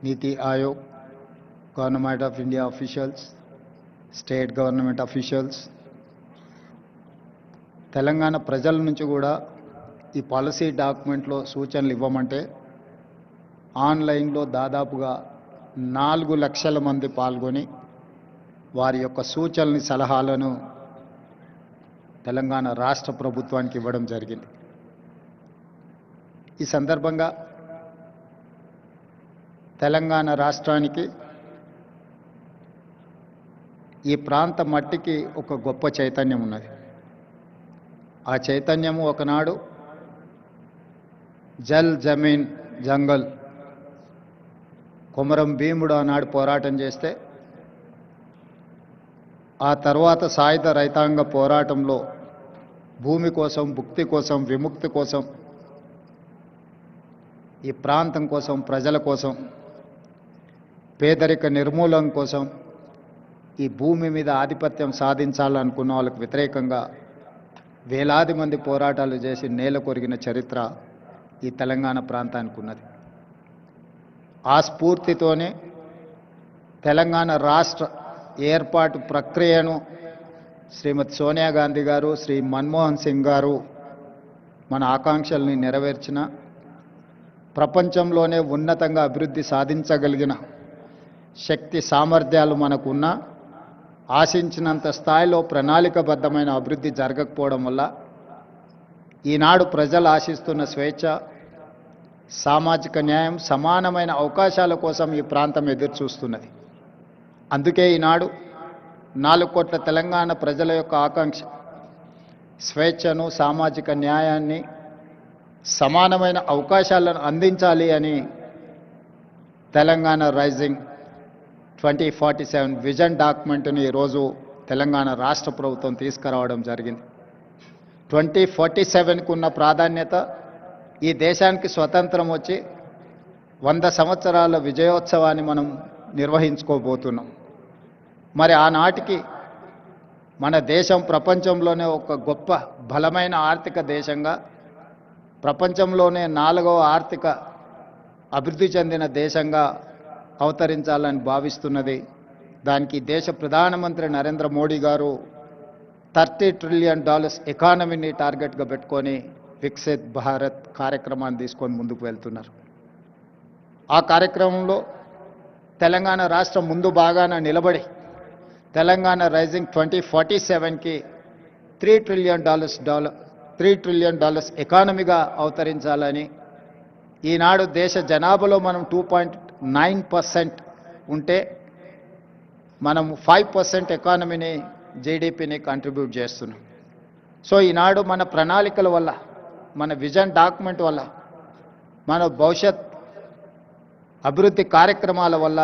Niti Ayog, Government of India officials, state government officials, Telangana ప్రజల నుంచి కూడా ఈ పాలసీ డాక్యుమెంట్లో సూచనలు ఇవ్వమంటే ఆన్లైన్లో దాదాపుగా 4 లక్షల మంది పాల్గొని వారి యొక్క సూచనల్ని సలహాలను తెలంగాణ రాష్ట్ర ప్రభుత్వానికి ఇవ్వడం జరిగింది. ఈ సందర్భంగా తెలంగాణ రాష్ట్రానికి ఈ ప్రాంత మట్టికి ఒక గొప్ప చైతన్యం ఉన్నది. ఆ చైతన్యము ఒకనాడు జల్ జమీన్ జంగల్ కొమరం భీముడు ఆనాడు పోరాటం చేస్తే ఆ తర్వాత సాయుధ రైతాంగ పోరాటంలో భూమి కోసం, భుక్తి కోసం, విముక్తి కోసం, ఈ ప్రాంతం కోసం, ప్రజల కోసం, పేదరిక నిర్మూలన కోసం, ఈ భూమి మీద ఆధిపత్యం సాధించాలనుకున్న వాళ్ళకు వ్యతిరేకంగా వేలాది మంది పోరాటాలు చేసి నేల కొరిగిన చరిత్ర ఈ తెలంగాణ ప్రాంతానికి ఉన్నది. ఆ స్ఫూర్తితోనే తెలంగాణ రాష్ట్ర ఏర్పాటు ప్రక్రియను శ్రీమతి సోనియా గాంధీ గారు, శ్రీ మన్మోహన్ సింగ్ గారు మన ఆకాంక్షల్ని నెరవేర్చిన, ప్రపంచంలోనే ఉన్నతంగా అభివృద్ధి సాధించగలిగిన శక్తి సామర్థ్యాలు మనకున్న, ఆశించినంత స్థాయిలో ప్రణాళికబద్ధమైన అభివృద్ధి జరగకపోవడం వల్ల ఈనాడు ప్రజలు ఆశిస్తున్న స్వేచ్ఛ, సామాజిక న్యాయం, సమానమైన అవకాశాల కోసం ఈ ప్రాంతం ఎదురు చూస్తున్నది. అందుకే ఈనాడు 4 కోట్ల తెలంగాణ ప్రజల యొక్క ఆకాంక్ష స్వేచ్ఛను, సామాజిక న్యాయాన్ని, సమానమైన అవకాశాలను అందించాలి అని తెలంగాణ రైజింగ్ 2047 విజన్ డాక్యుమెంట్ని ఈరోజు తెలంగాణ రాష్ట్ర ప్రభుత్వం తీసుకురావడం జరిగింది. 2047కు ఉన్న ప్రాధాన్యత ఈ దేశానికి స్వతంత్రం వచ్చి 100 సంవత్సరాల విజయోత్సవాన్ని మనం నిర్వహించుకోబోతున్నాం. మరి ఆనాటికి మన దేశం ప్రపంచంలోనే ఒక గొప్ప బలమైన ఆర్థిక దేశంగా, ప్రపంచంలోనే 4వ ఆర్థిక అభివృద్ధి చెందిన దేశంగా అవతరించాలని భావిస్తున్నది. దానికి దేశ ప్రధానమంత్రి నరేంద్ర మోడీ గారు $30 ట్రిలియన్ ఎకానమీని టార్గెట్గా పెట్టుకొని వికసిత్ భారత్ కార్యక్రమాన్ని తీసుకొని ముందుకు వెళ్తున్నారు. ఆ కార్యక్రమంలో తెలంగాణ రాష్ట్రం ముందు బాగాన నిలబడి తెలంగాణ రైజింగ్ 2047కి $3 ట్రిలియన్ ఎకానమీగా అవతరించాలని, ఈనాడు దేశ జనాభాలో మనం 2.9% ఉంటే మనం 5% ఎకానమీని, జీడిపిని కంట్రిబ్యూట్ చేస్తున్నాం. సో ఈనాడు మన ప్రణాళికల వల్ల, మన విజన్ డాక్యుమెంట్ వల్ల, మన భవిష్యత్ అభివృద్ధి కార్యక్రమాల వల్ల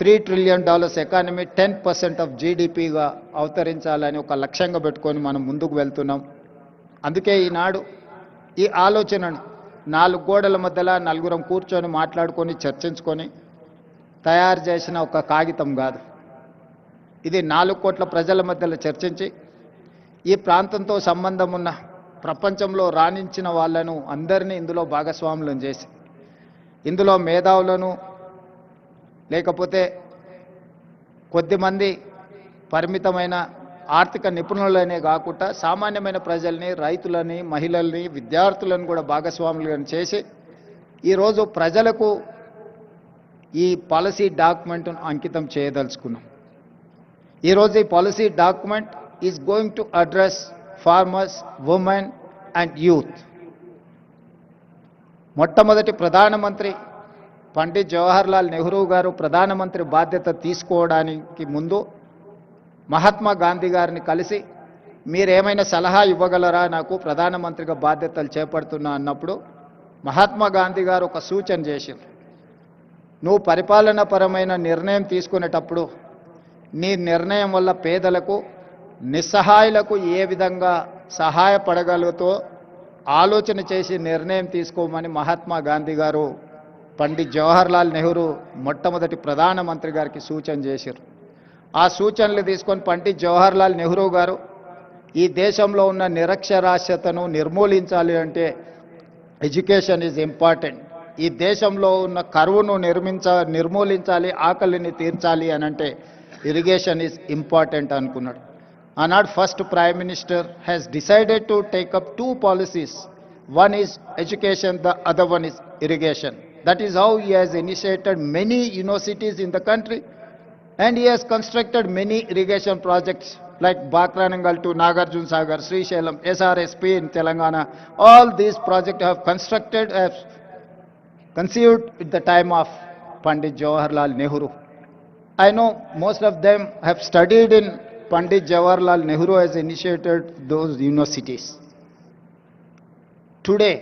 $3 ట్రిలియన్ ఎకానమీ 10% ఆఫ్ జీడిపిగా అవతరించాలని ఒక లక్ష్యంగా పెట్టుకొని మనం ముందుకు వెళ్తున్నాం. అందుకే ఈనాడు ఈ ఆలోచనను 4 గోడల మధ్యలో నలుగురం కూర్చొని మాట్లాడుకొని చర్చించుకొని తయారు చేసిన ఒక కాగితం కాదు. ఇది 4 కోట్ల ప్రజల మధ్యలో చర్చించి ఈ ప్రాంతంతో సంబంధం ఉన్న ప్రపంచంలో రాణించిన వాళ్ళను అందరినీ ఇందులో భాగస్వాములను చేసి, ఇందులో మేధావులను, లేకపోతే కొద్దిమంది పరిమితమైన ఆర్థిక నిపుణులనే కాకుండా సామాన్యమైన ప్రజల్ని, రైతులని, మహిళల్ని, విద్యార్థులను కూడా భాగస్వాములను చేసి ఈరోజు ప్రజలకు ఈ పాలసీ డాక్యుమెంట్ను అంకితం చేయదలుచుకున్నాం. ఈరోజు ఈ policy document is going to address farmers, women and youth. మొట్టమొదటి ప్రధానమంత్రి పండిత్ జవహర్లాల్ నెహ్రూ గారు ప్రధానమంత్రి బాధ్యత తీసుకోవడానికి ముందు మహాత్మా గాంధీ గారిని కలిసి, మీరేమైనా సలహా ఇవ్వగలరా, నాకు ప్రధానమంత్రిగా బాధ్యతలు చేపడుతున్నా అన్నప్పుడు మహాత్మా గాంధీ గారు ఒక సూచన చేశారు. నువ్వు పరిపాలనాపరమైన నిర్ణయం తీసుకునేటప్పుడు నీ నిర్ణయం వల్ల పేదలకు, నిస్సహాయులకు ఏ విధంగా సహాయపడగలుగుతో ఆలోచన చేసి నిర్ణయం తీసుకోమని మహాత్మా గాంధీ గారు పండిత్ జవహర్లాల్ నెహ్రూ మొట్టమొదటి ప్రధానమంత్రి గారికి సూచన చేశారు. ఆ సూచనలు తీసుకొని పండిత్ జవహర్లాల్ నెహ్రూ గారు ఈ దేశంలో ఉన్న నిరక్షరాస్యతను నిర్మూలించాలి అంటే ఎడ్యుకేషన్ ఈజ్ ఇంపార్టెంట్, ఈ దేశంలో ఉన్న కరువును నిర్మూలించాలి, ఆకలిని తీర్చాలి అని అంటే ఇరిగేషన్ ఈజ్ ఇంపార్టెంట్ అనుకున్నాడు. ఆనాడు first prime minister has decided to take up two policies. One is education, the other one is irrigation. That is how he has initiated many universities in the country, and he has constructed many irrigation projects like Bakranangal to Nagarjuna Sagar, Srisailam, SRSP in Telangana. All these projects have constructed, have conceived at the time of Pandit Jawaharlal Nehru. I know most of them have studied in Pandit Jawaharlal Nehru has initiated those universities. Today,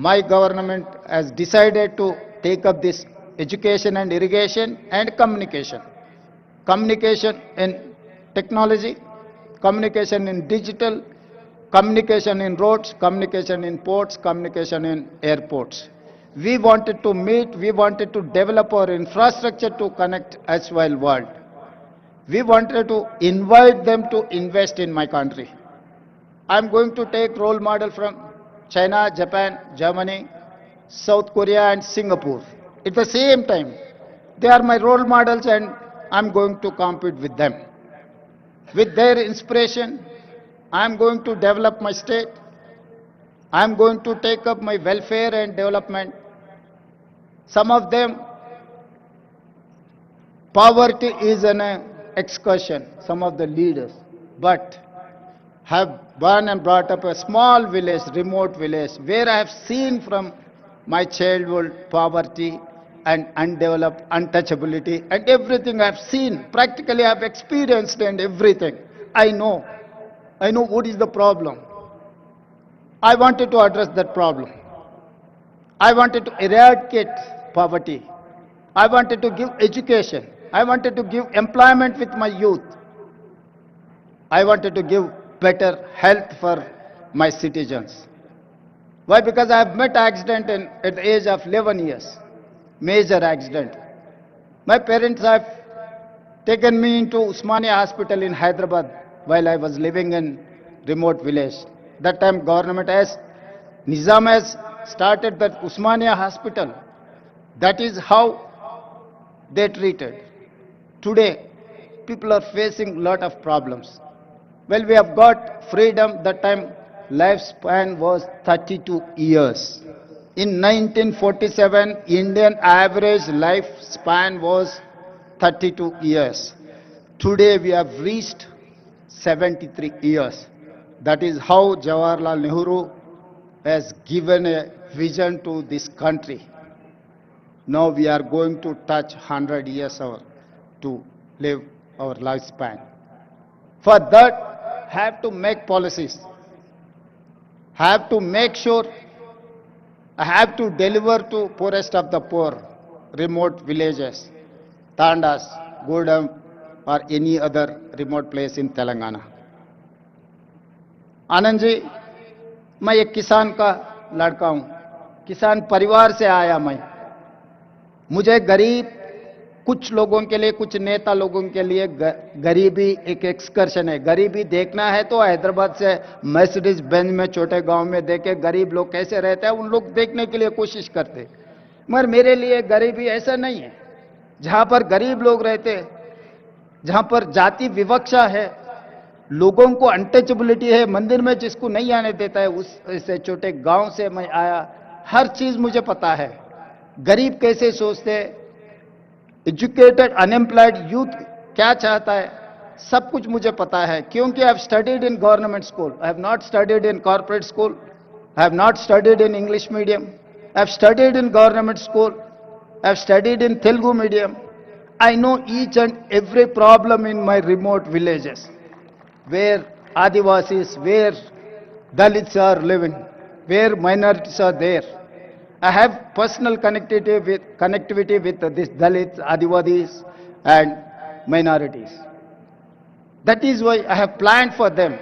my government has decided to take up this education and irrigation and communication. Communication in technology, communication in digital, communication in roads, communication in ports, communication in airports. We wanted to meet, we wanted to develop our infrastructure to connect as well world. We wanted to invite them to invest in my country. I am going to take role model from China, Japan, Germany, South Korea and Singapore. At the same time, they are my role models and I'm going to compete with them. With their inspiration, I'm going to develop my state. I'm going to take up my welfare and development. Some of them, poverty is an excursion, some of the leaders, but have born and brought up a small village, remote village, where I have seen from my childhood poverty and undeveloped untouchability and everything I have seen. Practically I have experienced and everything. I know what is the problem. I wanted to address that problem. I wanted to eradicate poverty. I wanted to give education. I wanted to give employment with my youth. I wanted to give better health for my citizens. Why? Because I have met accident at the age of 11 years, major accident. My parents have taken me into Usmania Hospital in Hyderabad while I was living in remote village. That time government Nizam has started that Usmania Hospital. That is how they treated. Today, people are facing lot of problems. Well, we have got freedom. That time lifespan was 32 years. In 1947, Indian average lifespan was 32 years. Today we have reached 73 years. That is how Jawaharlal Nehru has given a vision to this country. Now we are going to touch 100 years to live our lifespan. For that, have to make policies, have to make sure, I have to deliver to poorest of the poor, remote villages, Tandas, Gudam or any other remote place in Telangana. Anand ji, मैं एक किसान का लड़का हूं, किसान परिवार से आया मैं. मुझे गरीब, कुछ लोगों के लिए, कुछ नेता लोगों के लिए गरीबी एक एक्सकर्शन है. गरीबी देखना है तो हैदराबाद से मर्सिडीज बेंज में छोटे गांव में देखे गरीब लोग कैसे रहते हैं, उन लोग देखने के लिए कोशिश करते. मगर मेरे लिए गरीबी ऐसा नहीं है. जहां पर गरीब लोग रहते, जहां पर जाति विवक्षा है, लोगों को अनटचेबिलिटी है, मंदिर में जिसको नहीं आने देता है, उस ऐसे छोटे गांव से मैं आया. हर चीज मुझे पता है. गरीब कैसे सोचते, एजुकेटेड अनएम्प्लॉयड यूथ क्या चाहता है, सब कुछ मुझे पता है. क्योंकि I have studied in government school, I have not studied in corporate school, I have not studied in English medium, I have studied in government school, I have studied in Telugu medium. I know each and every problem in my remote villages where Adivasis, where Dalits are living, where minorities are there. I have personal connectivity with these Dalits, Adivasis and minorities. That is why I have planned for them.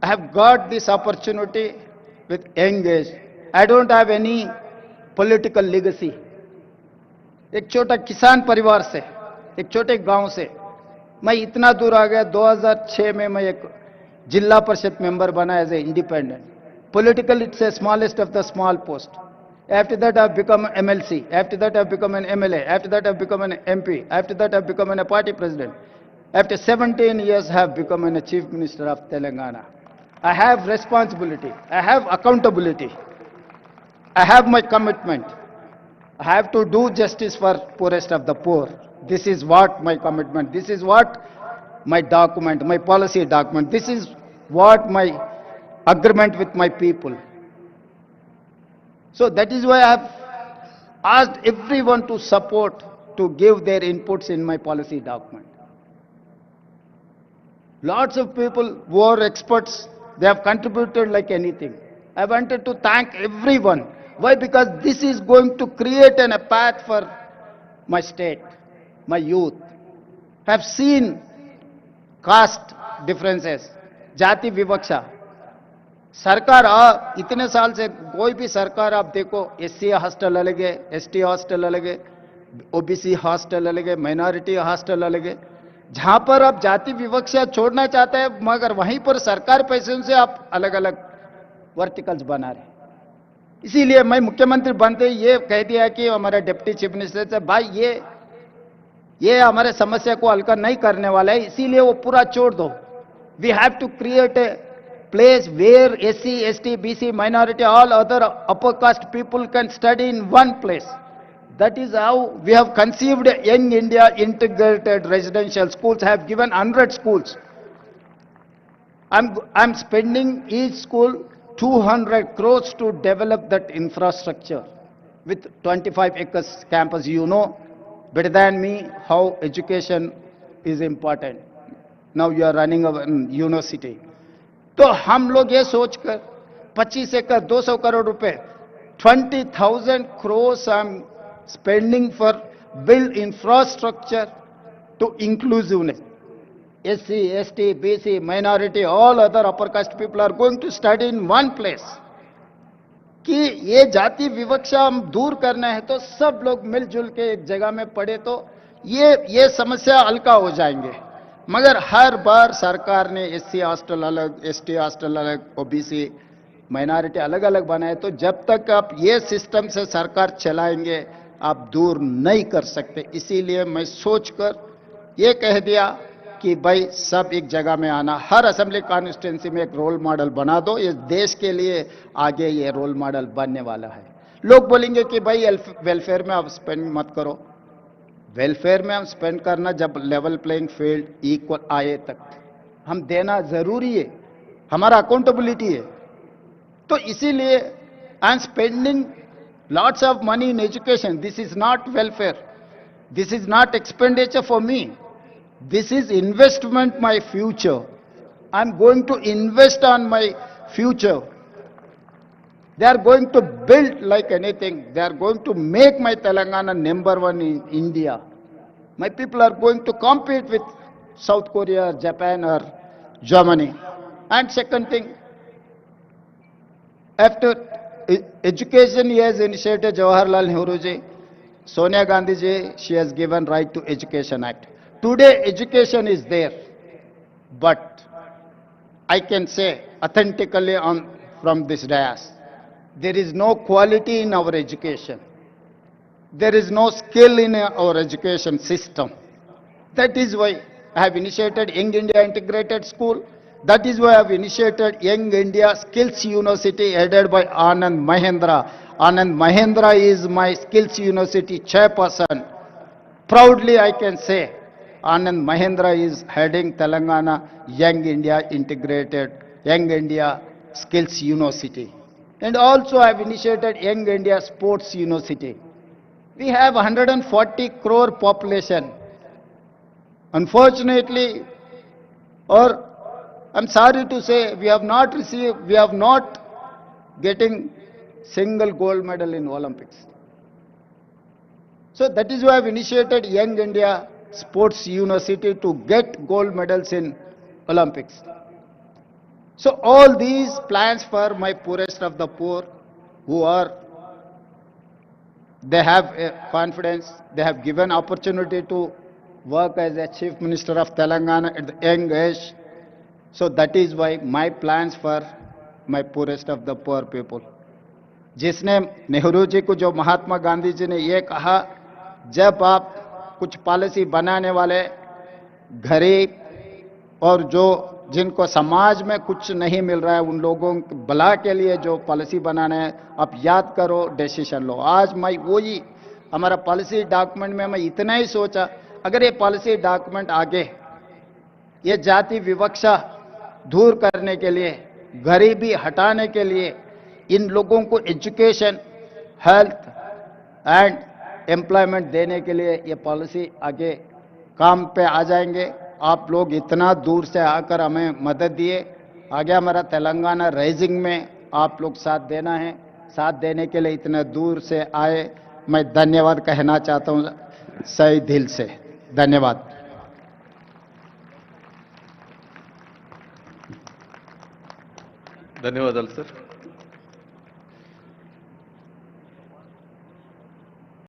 I have got this opportunity with young age. I don't have any political legacy. एक छोटा किसान परिवार से, एक छोटे गांव से मैं इतना दूर आ गया. 2006 में मैं एक जिला परिषद मेंबर बना as a independent. Political it's a smallest of the small post. After that, I've become an MLC. After that, I've become an MLA. After that, I've become an MP. After that, I've become a party president. After 17 years, I have become a chief minister of Telangana. I have responsibility. I have accountability. I have my commitment. I have to do justice for poorest of the poor. This is what my commitment. This is what my document, my policy document. This is what my agreement with my people. So that is why I have asked everyone to support, to give their inputs in my policy document. Lots of people who are experts, they have contributed like anything. I wanted to thank everyone. Why? Because this is going to create a path for my state, my youth. I have seen caste differences, जाति विवक्षा. सरकार इतने साल से कोई भी सरकार आप देखो, एससी हॉस्टल अलग है, एसटी हॉस्टल अलग है, ओबीसी हॉस्टल अलग है, माइनॉरिटी हॉस्टल अलग है. जहां पर आप जाति विवक्षा छोड़ना चाहते हैं, मगर वहीं पर सरकार पैसे से आप अलग अलग वर्टिकल्स बना रहे. इसीलिए मैं मुख्यमंत्री बनते ये कह दिया कि हमारा डिप्टी चीफ मिनिस्टर से, भाई ये हमारे समस्या को हल नहीं करने वाला है, इसीलिए वो पूरा छोड़ दो. We have to create a place where SC, ST, BC, minority, all other upper caste people can study in one place. That is how we have conceived Young India integrated residential schools. I have given 100 schools. I'm spending each school 200 crores to develop that infrastructure with 25 acres campus. You know better than me how education is important. Now you are running a university. तो हम लोग ये सोचकर 25 एकड़ 200 करोड़ रुपए 20,000 crores I'm spending for build infrastructure to inclusiveness. SC, ST, BC, minority, all other upper caste people are going to study in one place. कि ये जाति विवक्षा हम दूर करना है तो सब लोग मिलजुल के एक जगह में पढ़े तो ये समस्या हल्का हो जाएंगे. मगर हर बार सरकार ने एससी हॉस्टल अलग, एसटी हॉस्टल अलग, ओबीसी माइनॉरिटी अलग अलग बनाए. तो जब तक आप ये सिस्टम से सरकार चलाएंगे आप दूर नहीं कर सकते. इसीलिए मैं सोचकर ये कह दिया कि भाई सब एक जगह में आना, हर असेंबली कॉन्स्टिट्यूंसी में एक रोल मॉडल बना दो. ये देश के लिए आगे ये रोल मॉडल बनने वाला है. लोग बोलेंगे कि भाई वेलफेयर में आप स्पेंड मत करो. वेलफेयर में हम स्पेंड करना जब लेवल प्लेइंग फील्ड इक्वल आए तक हम देना जरूरी है, हमारा अकाउंटेबिलिटी है. तो इसीलिए I am spending lots of money in education. This is not welfare, this is not expenditure for me, this is investment my future. I am going to invest on my future. They are going to build like anything. They are going to make my Telangana #1 in India. My people are going to compete with South Korea, Japan or Germany. And second thing, after education he has initiated Jawaharlal Nehru ji, Sonia Gandhi ji, she has given Right to Education Act. Today education is there, but I can say authentically from this dais, there is no quality in our education. There is no skill in our education system. That is why I have initiated Young India Integrated School. That is why I have initiated Young India Skills University headed by Anand Mahendra. Anand Mahendra is my Skills University chairperson. Proudly I can say Anand Mahendra is heading Telangana Young India Integrated, Young India Skills University. And also I have initiated Young India Sports University. We have 140 crore population. Unfortunately, or I'm sorry to say, we have not getting single gold medal in Olympics. So that is why I have initiated Young India Sports University to get gold medals in Olympics. So all these plans for my poorest of the poor they have confidence, they have given opportunity to work as a Chief Minister of Telangana at the young age. So that is why my plans for my poorest of the poor people. जिसने नेहरू जी को, जो महात्मा गांधी जी ने ये कहा, जब आप कुछ policy बनाने वाले गरीब और जो जिनको समाज में कुछ नहीं मिल रहा है उन लोगों के भला के लिए जो पॉलिसी बनाना है, आप याद करो, डिसीजन लो। आज मैं वही हमारा पॉलिसी डॉक्यूमेंट में मैं इतना ही सोचा, अगर ये पॉलिसी डॉक्यूमेंट आगे ये जाति विवक्षा दूर करने के लिए, गरीबी हटाने के लिए, इन लोगों को एजुकेशन, हेल्थ एंड एम्प्लॉयमेंट देने के लिए ये पॉलिसी आगे काम पे आ जाएंगे। आप लोग इतना दूर से आकर हमें मदद दिए, आगे हमारा तेलंगाना राइजिंग में आप लोग साथ देना है, साथ देने के लिए इतने दूर से आए, मैं धन्यवाद कहना चाहता हूं सही दिल से। धन्यवाद। ధన్యవాదాలు సార్.